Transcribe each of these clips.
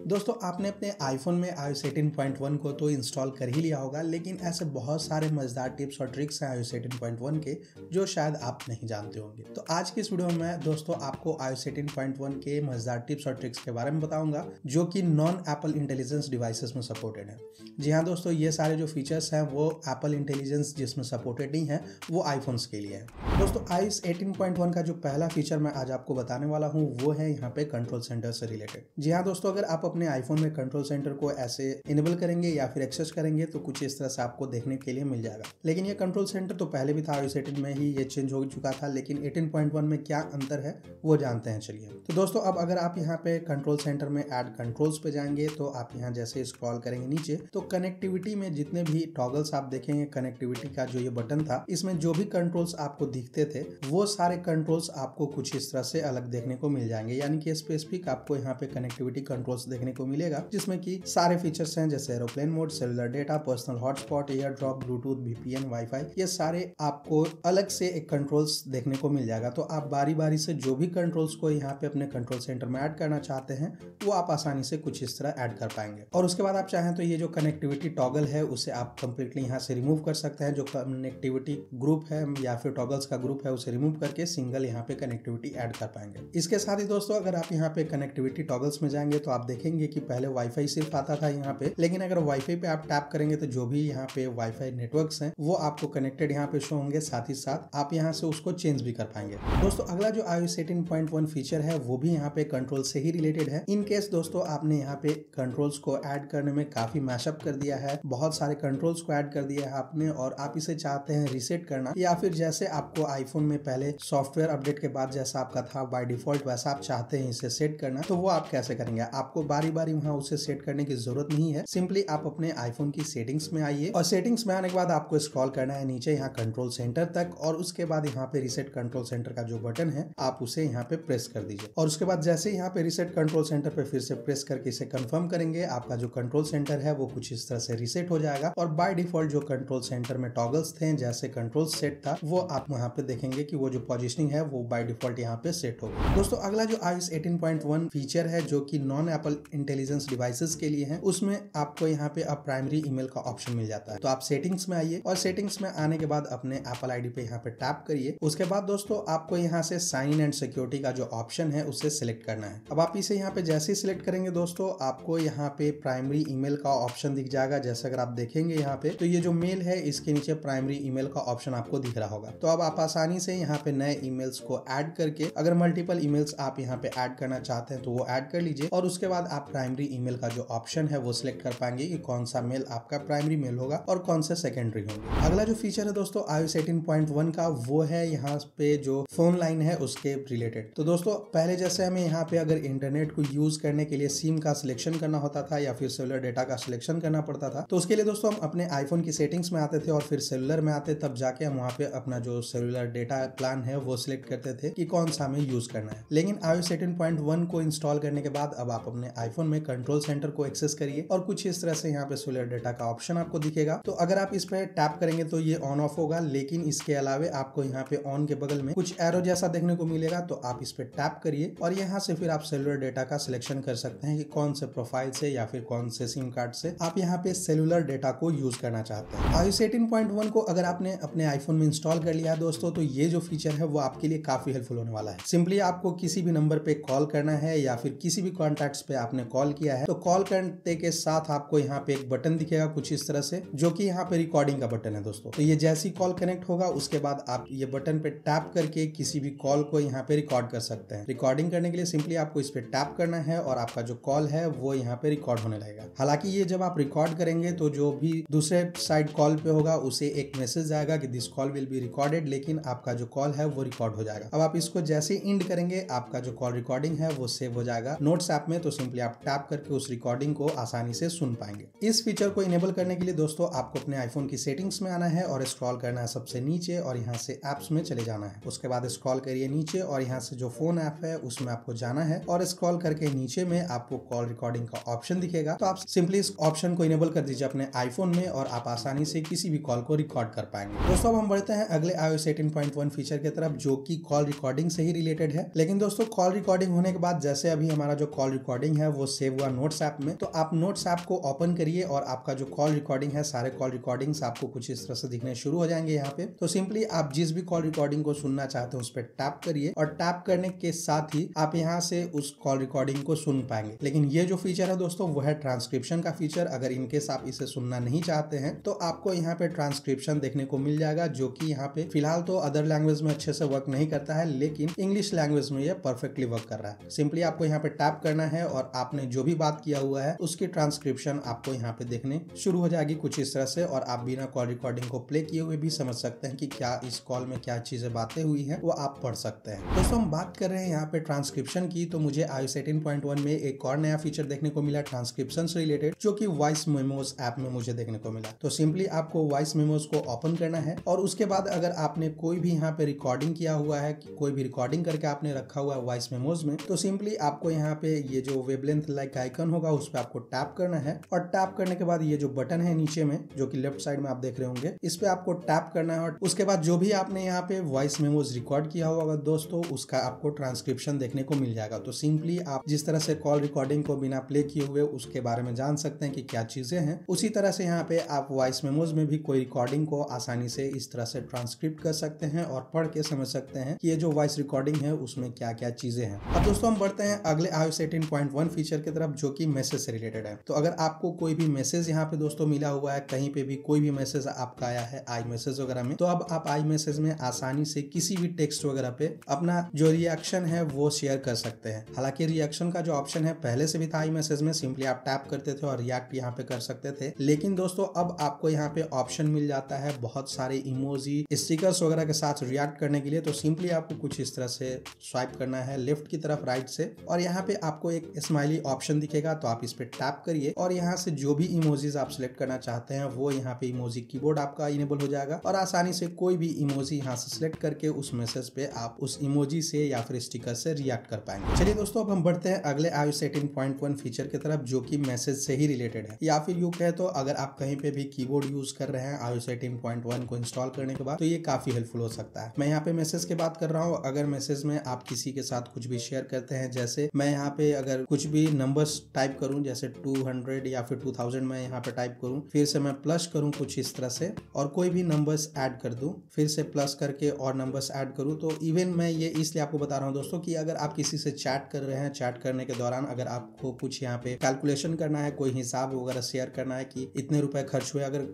दोस्तों आपने अपने आईफोन में iOS 18.1 को तो इंस्टॉल कर ही लिया होगा, लेकिन ऐसे बहुत सारे मजेदार टिप्स और ट्रिक्स हैं iOS 18.1 के जो शायद आप नहीं जानते होंगे। तो आज की इस वीडियो में मैं दोस्तों आपको iOS 18.1 के मजेदार टिप्स और ट्रिक्स के बारे में बताऊंगा जो कि नॉन एप्पल इंटेलिजेंस डिवाइसेस में सपोर्टेड है। जी हाँ दोस्तों, ये सारे जो फीचर्स हैं वो एप्पल इंटेलिजेंस जिसमें सपोर्टेड नहीं है वो आईफोन्स के लिए है। दोस्तों iOS 18.1 का जो पहला फीचर मैं आज आपको बताने वाला हूँ वो है यहाँ पे कंट्रोल सेंटर से रिलेटेड। जी हाँ दोस्तों, अगर आप अपने आईफोन में कंट्रोल सेंटर को ऐसे इनेबल करेंगे या फिर एक्सेस करेंगे तो कुछ इस तरह से आपको देखने के लिए मिल जाएगा। लेकिन ये कंट्रोल सेंटर तो पहले भी था, iOS 18 में ही ये चेंज हो चुका था, लेकिन 18.1 में क्या अंतर है वो जानते हैं। चलिए तो दोस्तों अब अगर आप यहाँ पे कंट्रोल सेंटर में ऐड कंट्रोल्स पे जाएंगे तो आप यहाँ जैसे स्क्रॉल करेंगे नीचे तो कनेक्टिविटी में जितने भी टॉगल्स आप देखेंगे, कनेक्टिविटी का जो ये बटन था इसमें जो भी कंट्रोल्स आपको दिखते थे वो सारे कंट्रोल्स आपको कुछ इस तरह से अलग देखने को मिल जाएंगे। यानी कि स्पेसिफिक आपको यहाँ पे कनेक्टिविटी कंट्रोल्स देखने को मिलेगा जिसमें कि सारे फीचर्स हैं जैसे aeroplane mode, cellular data, personal hotspot, air drop, Bluetooth, VPN, wifi, ये सारे आपको अलग से एक कंट्रोल्स देखने को मिल जाएगा। तो आप बारी बारी से जो भी कंट्रोल्स को यहाँ पे अपने कंट्रोल सेंटर में ऐड करना चाहते हैं वो आप आसानी से कुछ इस तरह ऐड कर पाएंगे। और उसके बाद आप चाहें तो ये जो कनेक्टिविटी टॉगल है उसे आप कंप्लीटली यहाँ से रिमूव कर सकते हैं। जो कनेक्टिविटी ग्रुप है या फिर टॉगल्स का ग्रुप है उसे रिमूव करके सिंगल यहाँ पे कनेक्टिविटी ऐड कर पाएंगे। इसके साथ ही दोस्तों अगर आप यहाँ पे कनेक्टिविटी टॉगल्स में जाएंगे तो आप देखेंगे कि पहले वाईफाई सिर्फ आता था यहाँ पे, लेकिन अगर वाईफाई पे आप टैप करेंगे तो जो भी यहाँ पे वाईफाई नेटवर्क्स हैं वो आपको कनेक्टेड यहाँ पे शो होंगे। साथ ही साथ आप यहाँ से उसको चेंज भी कर पाएंगे। दोस्तों अगला जो iOS 18.1 फीचर है वो भी यहाँ पे कंट्रोल से ही रिलेटेड है। इन केस दोस्तों आपने यहाँ पे कंट्रोल्स को ऐड करने में काफी मैशअप कर दिया है, बहुत सारे कंट्रोल्स को ऐड कर दिया है आपने और आप इसे चाहते हैं रीसेट करना, या फिर जैसे आपको आईफोन में पहले सॉफ्टवेयर अपडेट के बाद जैसा आपका था बाय डिफॉल्ट वैसा आप चाहते हैं इसे सेट करना, तो वो आप कैसे करेंगे? आपको बारी बारी वहां उसे सेट करने की जरूरत नहीं है। सिंपली आप अपने आईफोन की सेटिंग्स में आइए और सेटिंग्स में आने के बाद आपको स्क्रॉल करना है नीचे यहाँ कंट्रोल सेंटर तक और उसके बाद यहाँ पे रीसेट कंट्रोल सेंटर का जो बटन है आप उसे यहाँ पे प्रेस कर दीजिए। और उसके बाद जैसे यहाँ पे रीसेट कंट्रोल सेंटर पे फिर से प्रेस करके इसे कंफर्म करेंगे, आपका जो कंट्रोल सेंटर है वो कुछ इस तरह से रीसेट हो जाएगा और बाय डिफॉल्ट जो कंट्रोल सेंटर में टॉगल्स थे जैसे कंट्रोल सेट था वो आप वहाँ पे देखेंगे कि वो जो पोजिशनिंग है वो बाय डिफॉल्ट यहाँ पे सेट हो गई। दोस्तों अगला जो iOS 18.1 फीचर है जो कि नॉन एप्पल इंटेलिजेंस डिवाइसेस के लिए है, उसमें आपको यहाँ पे अब प्राइमरी ईमेल का ऑप्शन मिल जाता है। तो आप सेटिंग्स में आइए और सेटिंग्स में आने के बाद अपने एप्पल आईडी पे यहाँ पे टैप करिए। उसके बाद दोस्तों आपको यहाँ से साइन इन एंड सिक्योरिटी का जो ऑप्शन है उसे सिलेक्ट करना है। अब आप इसे यहाँ पे जैसे ही सिलेक्ट करेंगे दोस्तों आपको यहाँ पे प्राइमरी ईमेल का ऑप्शन दिख जाएगा। जैसे अगर आप देखेंगे यहाँ पे तो ये जो मेल है इसके नीचे प्राइमरी ईमेल का ऑप्शन आपको दिख रहा होगा। तो अब आप आसानी से यहाँ पे नए ईमेल्स को ऐड करके, अगर मल्टीपल ईमेल्स आप यहाँ पे ऐड करना चाहते हैं तो वो ऐड कर लीजिए और उसके बाद आप प्राइमरी ईमेल का जो ऑप्शन है वो सिलेक्ट कर पाएंगे कि कौन सा मेल आपका प्राइमरी मेल होगा और कौन से सेकेंडरी होंगे। अगला जो फीचर है दोस्तों iOS 18.1 का वो है यहाँ पे जो फोन लाइन है उसके रिलेटेड। तो दोस्तों पहले जैसे हमें यहाँ पे अगर इंटरनेट को यूज करने के लिए सिम का सिलेक्शन करना होता था या फिर सेलुलर डेटा का सिलेक्शन करना पड़ता था, तो उसके लिए दोस्तों हम अपने आईफोन की सेटिंग्स में आते थे और फिर सेलुलर में आते, तब जाके हम वहाँ पे अपना जो सेलुलर डेटा प्लान है वो सिलेक्ट करते थे कि कौन सा हमें यूज करना है। लेकिन iOS 18.1 को इंस्टॉल करने के बाद अब आप अपने आईफोन में कंट्रोल सेंटर को एक्सेस करिए और कुछ इस तरह से यहाँ पे सेलुलर डेटा का ऑप्शन आपको दिखेगा। तो अगर आप इस पे टैप करेंगे तो ये ऑन ऑफ होगा, लेकिन इसके अलावे आपको यहाँ पे ऑन के बगल में कुछ एरो जैसा देखने को मिलेगा। तो आप इस पे टैप करिए और यहाँ से फिर आप सेलुलर डेटा का सिलेक्शन कर सकते हैं कि कौन से प्रोफाइल से या फिर कौन से सिम कार्ड से आप यहाँ पे सेलुलर डेटा को यूज करना चाहते हैं। iOS 18.1 को अगर आपने अपने आईफोन में इंस्टॉल कर लिया है दोस्तों तो ये जो फीचर है वो आपके लिए काफी हेल्पफुल होने वाला है। सिंपली आपको किसी भी नंबर पे कॉल करना है या फिर किसी भी कॉन्टैक्ट्स पे आपने कॉल किया है तो कॉल करने के साथ आपको यहाँ पे एक बटन दिखेगा कुछ इस तरह से जो कि यहाँ पे रिकॉर्डिंग का बटन है दोस्तों। तो ये जैसी कॉल कनेक्ट होगा उसके बाद आप ये बटन पे टैप करके किसी भी कॉल को यहाँ पे रिकॉर्ड कर सकते हैं। रिकॉर्डिंग करने के लिए सिंपली आपको इस पे टैप करना है और आपका जो कॉल है वो यहाँ पे रिकॉर्ड होने लगेगा। हालांकि ये जब आप रिकॉर्ड करेंगे तो जो भी दूसरे साइड कॉल पे होगा उसे एक मैसेज आएगा कि this call will be recorded, लेकिन आपका जो कॉल है वो रिकॉर्ड हो जाएगा। अब आप इसको जैसे इंड करेंगे आपका जो कॉल रिकॉर्डिंग है वो सेव हो जाएगा नोट्स ऐप में। तो सिंपली आप टैप करके उस रिकॉर्डिंग को आसानी से सुन पाएंगे। इस फीचर को इनेबल करने के लिए दोस्तों आपको अपने आईफोन की सेटिंग्स में आना है और स्क्रॉल करना है सबसे नीचे और यहाँ से एप्स में चले जाना है। उसके बाद स्क्रॉल करिए नीचे और यहाँ से जो फोन ऐप है उसमें आपको जाना है और स्क्रॉल करके नीचे में आपको कॉल रिकॉर्डिंग का ऑप्शन दिखेगा। तो आप सिंपली इस ऑप्शन को इनेबल कर दीजिए अपने आईफोन में और आप आसानी से किसी भी कॉल को रिकॉर्ड कर पाएंगे। दोस्तों अब हम बढ़ते हैं अगले iOS 18.1 फीचर की तरफ जो कि कॉल रिकॉर्डिंग से ही रिलेटेड है। लेकिन दोस्तों कॉल रिकॉर्डिंग होने के बाद जैसे अभी हमारा जो कॉल रिकॉर्डिंग है वो सेव हुआ नोट्स ऐप में। तो आप नोट्स ऐप को ओपन करिए और आपका जो कॉल रिकॉर्डिंग है, सारे कॉल रिकॉर्डिंग्स आपको कुछ इस तरह से दिखने शुरू हो जाएंगे यहाँ पे। तो सिंपली आप जिस भी कॉल रिकॉर्डिंग को सुनना चाहते हैं उस पर टैप करिए और टैप करने के साथ ही आप यहाँ से उस कॉल रिकॉर्डिंग को सुन पाएंगे। लेकिन ये जो फीचर है दोस्तों वो है ट्रांसक्रिप्शन का फीचर। अगर इनकेस आप इसे सुनना नहीं चाहते हैं तो आपको यहाँ पे ट्रांसक्रिप्शन देखने को मिल जाएगा, जो कि यहाँ पे फिलहाल तो अदर लैंग्वेज में अच्छे से वर्क नहीं करता है, लेकिन इंग्लिश लैंग्वेज में ये परफेक्टली वर्क कर रहा है। सिंपली आपको यहाँ पे टैप करना है और आपने जो भी बात किया हुआ है उसकी ट्रांसक्रिप्शन आपको यहाँ पे देखने शुरू हो जाएगी कुछ इस तरह से, और आप बिना कॉल रिकॉर्डिंग को प्ले किए हुए भी समझ सकते हैं कि क्या इस कॉल में क्या चीजें बातें हुई हैं, वो आप पढ़ सकते हैं। दोस्तों हम बात कर रहे हैं यहाँ पे ट्रांसक्रिप्शन की, तो मुझे iOS 18.1 में एक और नया फीचर देखने को मिला ट्रांसक्रिप्शन से रिलेटेड, जो कि वॉइस मेमोज ऐप में मुझे देखने को मिला। तो सिंपली आपको वॉइस मेमोज को ओपन करना है और उसके बाद अगर आपने कोई भी यहाँ पे रिकॉर्डिंग किया हुआ है, कोई भी रिकॉर्डिंग करके आपने रखा हुआ है वॉइस मेमोज में, तो सिंपली आपको यहाँ पे ये जो वेवलेंथ लाइक आइकन होगा उस पर आपको टैप करना है और टैप करने के बाद ये जो बटन है नीचे में जो कि लेफ्ट साइड में आप देख रहे होंगे, इस पे आपको टैप करना है और उसके बाद जो भी आपने यहाँ पे वॉइस मेमोज रिकॉर्ड किया होगा दोस्तों उसका आपको ट्रांसक्रिप्शन देखने को मिल जाएगा। तो सिंपली आप जिस तरह से कॉल रिकॉर्डिंग को बिना प्ले किए हुए उसके बारे में जान सकते हैं कि क्या चीजें हैं, उसी तरह से यहाँ पे आप वॉइस मेमोज में भी कोई रिकॉर्डिंग को आसानी से इस तरह से ट्रांसक्रिप्ट कर सकते हैं और पढ़ के समझ सकते हैं कि ये जो वॉइस रिकॉर्डिंग है उसमें क्या क्या चीजें हैं। अब दोस्तों हम बढ़ते हैं अगले iOS 18.1 फीचर की तरफ, जो कि मैसेज से रिलेटेड है। तो अगर आपको कोई भी मैसेज यहाँ पे दोस्तों मिला हुआ है, कहीं पे भी कोई भी मैसेज आपका आया है आई मैसेज वगैरह में, तो अब आप आई मैसेज में आसानी से किसी भी टेक्स्ट वगैरह पे अपना जो रिएक्शन है वो शेयर कर सकते हैं। हालांकि रिएक्शन का जो ऑप्शन है पहले से भी था आई मैसेज में, सिंपली आप टैप करते थे और रिएक्ट यहाँ पे कर सकते थे, लेकिन दोस्तों अब आपको यहाँ पे ऑप्शन मिल जाता है बहुत सारे इमोजी स्टिकर्स वगैरह के साथ रिएक्ट करने के लिए। तो सिंपली आपको कुछ इस तरह से स्वाइप करना है लेफ्ट की तरफ राइट से और यहाँ पे आपको एक स्माइली ऑप्शन दिखेगा, तो आप इस पे टैप करिए और यहाँ से जो भी इमोजीज आप सिलेक्ट करना चाहते हैं वो यहाँ पे इमोजी कीबोर्ड आपका इनेबल हो जाएगा और आसानी से कोई भी इमोजी यहाँ से सिलेक्ट करके उस मैसेज पे आप उस इमोजी से या फिर स्टिकर से रिएक्ट कर पाएंगे। चलिए दोस्तों अब हम बढ़ते हैं अगले iOS 18.1 फीचर की तरफ, जो कि मैसेज से ही रिलेटेड है, या फिर यूं कहे तो अगर आप कहीं पे भी कीबोर्ड यूज कर रहे हैं iOS 18.1 को इंस्टॉल करने के बाद, तो ये काफी हेल्पफुल हो सकता है। मैं यहाँ पे मैसेज की बात कर रहा हूँ। अगर मैसेज में आप किसी के साथ कुछ भी शेयर करते हैं, जैसे मैं यहाँ पे अगर कुछ भी नंबर्स टाइप करूँ, जैसे 200 या फिर 2000 मैं यहाँ पे टाइप करूँ, फिर से मैं प्लस करूँ कुछ इस तरह से और कोई भी नंबर्स ऐड कर दूं, फिर से प्लस करके और नंबर्स ऐड करूं, तो इवन मैं ये इसलिए आपको बता रहा हूं दोस्तों कि अगर आप किसी से चैट कर रहे हैं, चैट करने के दौरान अगर आपको कुछ यहाँ पे कैलकुलेशन करना है, कोई हिसाब वगैरह शेयर करना है कि इतने रुपए खर्च हुए, अगर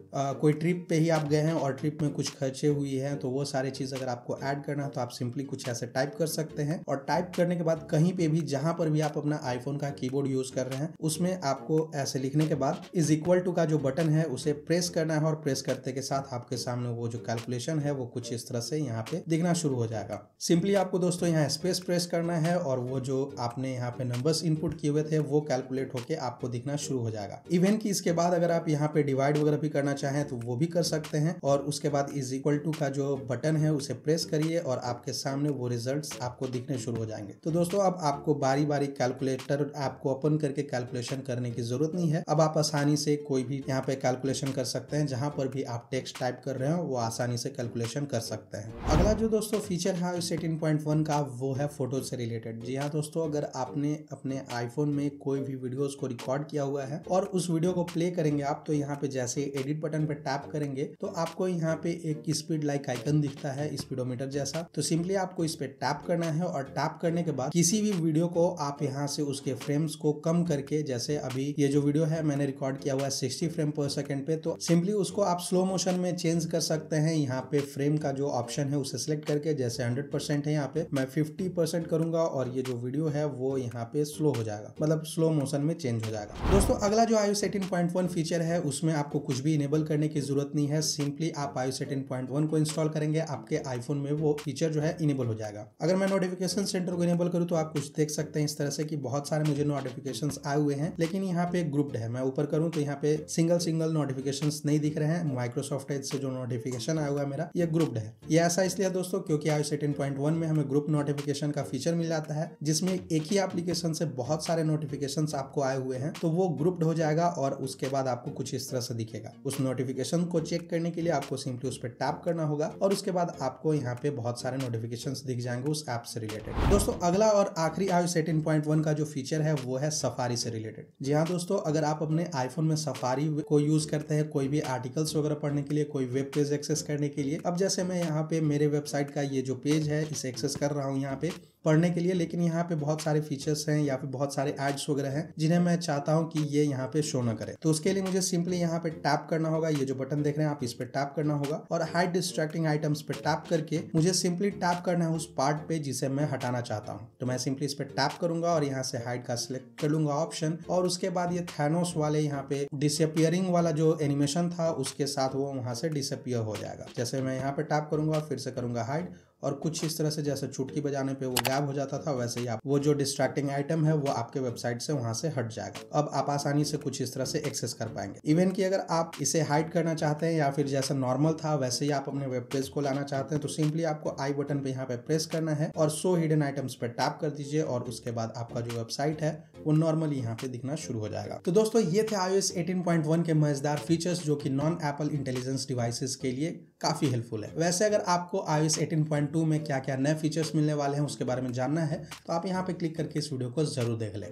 कोई ट्रिप पे ही आप गए हैं और ट्रिप में कुछ खर्चे हुई है, तो वो सारी चीज अगर आपको ऐड करना है तो आप सिंपली कुछ ऐसे टाइप कर सकते हैं और टाइप करने के बाद कहीं पे भी जहां पर भी आप अपना आईफोन का कीबोर्ड यूज कर रहे हैं उसमें आपको ऐसे लिखने के बाद इज इक्वल टू का जो बटन है उसे प्रेस करना है और प्रेस करते के साथ आपके सामने वो जो कैलकुलेशन है वो कुछ इस तरह से यहाँ पे दिखना शुरू हो जाएगा। सिंपली आपको दोस्तों यहाँ स्पेस प्रेस करना है और वो जो आपने यहाँ पे नंबर्स इनपुट किए हुए थे वो कैलकुलेट होके आपको दिखना शुरू हो जाएगा। इवन कि इसके बाद अगर आप यहाँ पे डिवाइड वगैरह भी करना चाहें तो वो भी कर सकते हैं और उसके बाद इज इक्वल टू का जो बटन है उसे प्रेस करिए और आपके सामने वो रिजल्ट्स आपको दिखने शुरू हो जाएंगे। तो दोस्तों अब आपको बारी बारी कैलकुलेटर आपको ओपन करके कैलकुलेशन करने की जरूरत नहीं है। अब आप आसानी से कोई भी यहाँ पे कैलकुलेशन कर सकते हैं, जहां पर भी आप टेक्स्ट टाइप कर रहे हो वो आसानी से कैलकुलेशन कर सकते हैं। अगला जो दोस्तों फीचर है iOS 18.1 का वो है फोटो से रिलेटेड। जी हाँ दोस्तों, अगर आपने अपने आईफोन में कोई भी वीडियोस को रिकॉर्ड किया हुआ है और उस वीडियो को प्ले करेंगे आप, तो यहाँ पे जैसे एडिट बटन पे टैप करेंगे तो आपको यहाँ पे एक स्पीड लाइक आइकन दिखता है स्पीडोमीटर जैसा। तो सिंपली आपको इस पे टैप करना है और टैप करने के बाद किसी भी वीडियो को आप यहाँ से उसके फ्रेम्स को कम करके, जैसे अभी ये जो वीडियो है मैंने रिकॉर्ड किया हुआ है 60 फ्रेम पर सेकंड पे, तो सिंपली उसको आप स्लो मोशन में चेंज कर सकते हैं। यहाँ पे फ्रेम का जो ऑप्शन है उसे सिलेक्ट करके, जैसे 100% है यहाँ पे मैं 50% करूंगा और ये जो वीडियो है वो यहाँ पे स्लो हो जाएगा, मतलब स्लो मोशन में चेंज हो जाएगा। दोस्तों अगला जो iOS 18.1 फीचर है उसमें आपको कुछ भी इनेबल करने की जरूरत नहीं है। सिंपली आप iOS 18.1 को इंस्टॉल करेंगे, आपके आईफोन में वो फीचर जो है इनेबल हो जाएगा। अगर मैं नोटिफिकेशन सेंटर को इनेबल करूँ तो आप कुछ देख सकते हैं इस तरह से कि बहुत सारे मुझे नोटिफिकेशन आए हुए हैं, लेकिन यहाँ पे ग्रुप्ड है। मैं ऊपर करूँ तो यहाँ पे सिंगल नोटिफिकेशंस नहीं दिख रहे हैं। माइक्रोसॉफ्ट एज से जो नोटिफिकेशन आया हुआ है मेरा, ये ग्रुप्ड है। ये ऐसा इसलिए दोस्तों क्योंकि iOS 18.1 में हमें ग्रुप नोटिफिकेशन का फीचर मिल जाता है, जिसमें एक ही एप्लीकेशन से बहुत सारे नोटिफिकेशंस आपको आए हुए हैं, तो वो ग्रुप्ड हो जाएगा और उसके बाद आपको कुछ इस तरह से दिखेगा। उस नोटिफिकेशन को चेक करने के लिए आपको सिंपली उस पर टैप करना होगा और उसके बाद आपको यहाँ पे बहुत सारे नोटिफिकेशंस दिख जाएंगे उस ऐप से रिलेटेड। दोस्तों अगला और आखिरी iOS 18.1 का जो फीचर है है वो है सफारी से रिलेटेड। जी हाँ दोस्तों, अगर आप अपने आईफोन में सफारी को यूज करते हैं कोई भी आर्टिकल्स वगैरह पढ़ने के लिए, कोई वेब पेज एक्सेस करने के लिए, अब जैसे मैं यहाँ पे मेरे वेबसाइट का ये जो पेज है इसे एक्सेस कर रहा हूँ यहाँ पे पढ़ने के लिए, लेकिन यहाँ पे बहुत सारे फीचर्स हैं या फिर बहुत सारे एड्स वगैरह हैं जिन्हें मैं चाहता हूँ कि ये यहाँ पे शो ना करे। तो उसके लिए मुझे सिंपली यहाँ पे टैप करना होगा, ये जो बटन देख रहे हैं आप इस पे टैप करना होगा और हाइड डिस्ट्रैक्टिंग आइटम्स पे टैप करके मुझे सिंपली टैप करना है उस पार्ट पे जिसे मैं हटाना चाहता हूँ। तो मैं सिंपली इस पे टैप करूंगा और यहाँ से हाइड का सिलेक्ट कर लूंगा ऑप्शन, और उसके बाद ये थैनोस वाले यहाँ पे डिसअपियरिंग वाला जो एनिमेशन था उसके साथ वो वहां से डिसअपियर हो जाएगा। जैसे मैं यहाँ पे टैप करूंगा और फिर से करूंगा हाइड, और कुछ इस तरह से जैसे चुटकी बजाने पे वो गायब हो जाता था वैसे ही आप वो जो डिस्ट्रैक्टिंग आइटम है वो आपके वेबसाइट से वहां से हट जाएगा। अब आप आसानी से कुछ इस तरह से एक्सेस कर पाएंगे। इवन कि अगर आप इसे हाइड करना चाहते हैं या फिर जैसा नॉर्मल था वैसे ही आप अपने वेब पेज को लाना चाहते हैं तो सिंपली आपको आई बटन पे यहाँ पे प्रेस करना है और शो हिडन आइटम्स पे टैप कर दीजिए और उसके बाद आपका जो वेबसाइट है वो नॉर्मली यहाँ पे दिखना शुरू हो जाएगा। तो दोस्तों ये थे iOS 18.1 के मजेदार फीचर्स जो कि नॉन एप्पल इंटेलिजेंस डिवाइसेस के लिए काफी हेल्पफुल है। वैसे अगर आपको iOS 18.2 में क्या क्या नए फीचर्स मिलने वाले हैं उसके बारे में जानना है तो आप यहाँ पे क्लिक करके इस वीडियो को जरूर देख लें।